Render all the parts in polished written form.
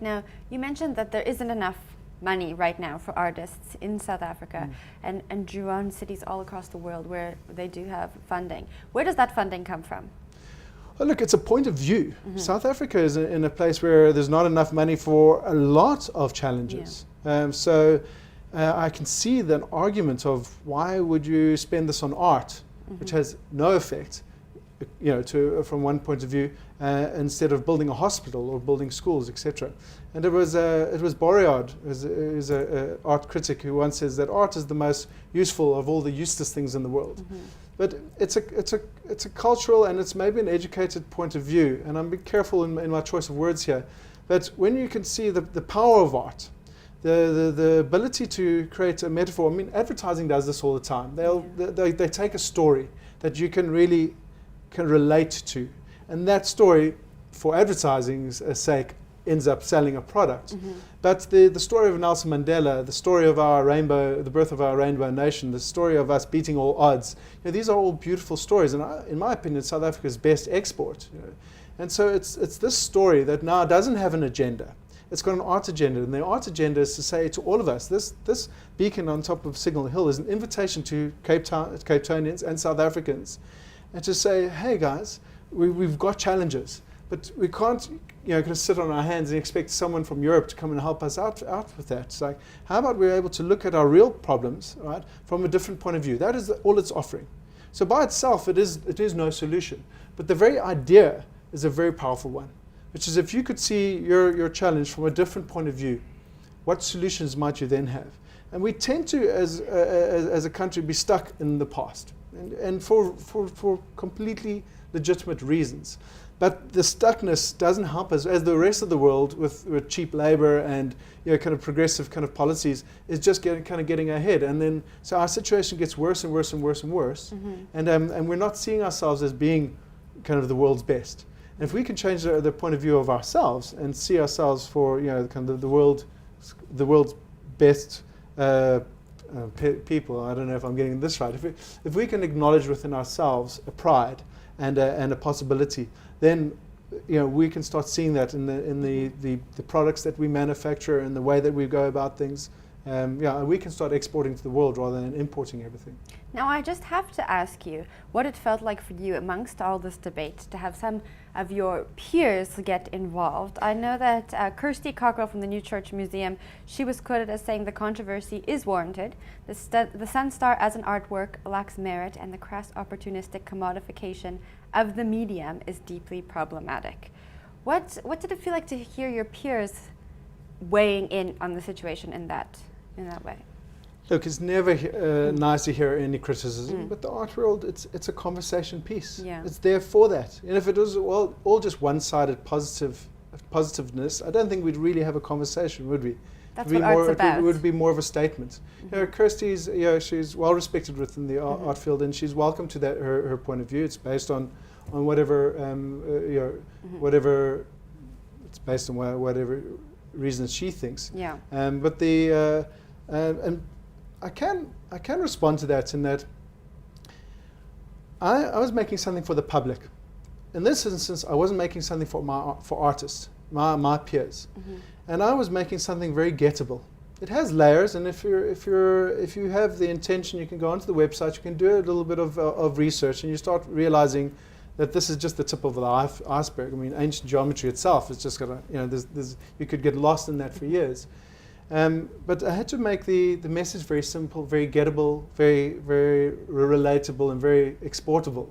Now, you mentioned that there isn't enough money right now for artists in South Africa and drew on cities all across the world where they do have funding. Where does that funding come from? Well, look, it's a point of view. South Africa is in a place where there's not enough money for a lot of challenges. So I can see the argument of why would you spend this on art, which has no effect, from one point of view, instead of building a hospital or building schools, etc. And it was Boryard, who's an art critic, who once says that art is the most useful of all the useless things in the world. But it's a cultural and it's maybe an educated point of view, and I'm being careful in my choice of words here. But when you can see the power of art, the ability to create a metaphor. I mean, advertising does this all the time. They take a story that you can really relate to, and that story, for advertising's sake, ends up selling a product. But the story of Nelson Mandela, the story of our rainbow, the birth of our rainbow nation, the story of us beating all odds, these are all beautiful stories, and in my opinion, South Africa's best export. And so it's this story that now doesn't have an agenda. It's got an art agenda, and the art agenda is to say to all of us, this beacon on top of Signal Hill is an invitation to Cape Townians and South Africans, and to say, hey guys, we've got challenges, but we can't kind of sit on our hands and expect someone from Europe to come and help us out with that. It's like, how about we're able to look at our real problems, right, from a different point of view? That is all it's offering. So by itself, it is no solution, but the very idea is a very powerful one, which is if you could see your challenge from a different point of view, what solutions might you then have? And we tend to, as a country, be stuck in the past, and for completely legitimate reasons. But the stuckness doesn't help us, as the rest of the world with cheap labor and kind of progressive kind of policies is just getting ahead. And then so our situation gets worse and worse and worse and worse, and we're not seeing ourselves as being kind of the world's best. And if we can change the point of view of ourselves and see ourselves for kind of the world's best people, I don't know if I'm getting this right. If we can acknowledge within ourselves a pride and a possibility, then we can start seeing that in the products that we manufacture and the way that we go about things. We can start exporting to the world rather than importing everything. Now, I just have to ask you what it felt like for you amongst all this debate to have some of your peers get involved. I know that Kirsty Cockrell from the New Church Museum, she was quoted as saying the controversy is warranted, the SunStar as an artwork lacks merit, and the crass opportunistic commodification of the medium is deeply problematic. What did it feel like to hear your peers weighing in on the situation in that way? Look, it's never nice to hear any criticism, but the art world, it's a conversation piece. It's there for that. And if it was all just one-sided positiveness, I don't think we'd really have a conversation, would we? That's what art's about. It would be more of a statement. Kirsty's, she's well respected within the art field, and she's welcome to that her point of view. It's based on whatever whatever it's based on whatever reasons she thinks. But and I can respond to that in that I was making something for the public. In this instance, I wasn't making something for artists, my peers, and I was making something very gettable. It has layers, and if you have the intention, you can go onto the website, you can do a little bit of research, and you start realizing that this is just the tip of the iceberg. I mean, ancient geometry itself is just got you could get lost in that for years. But I had to make the message very simple, very gettable, very, very relatable, and very exportable.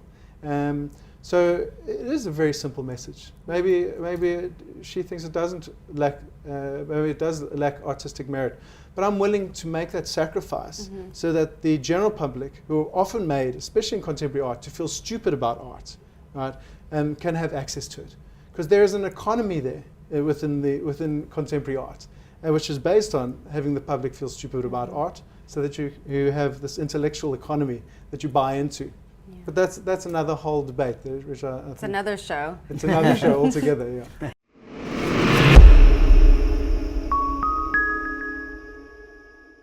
So it is a very simple message. Maybe she thinks it doesn't lack, maybe it does lack artistic merit. But I'm willing to make that sacrifice so that the general public, who are often made, especially in contemporary art, to feel stupid about art, right, can have access to it. Because there is an economy there within contemporary art, which is based on having the public feel stupid about art, so that you have this intellectual economy that you buy into. But that's another whole debate, which I think it's another show. It's another show altogether, yeah.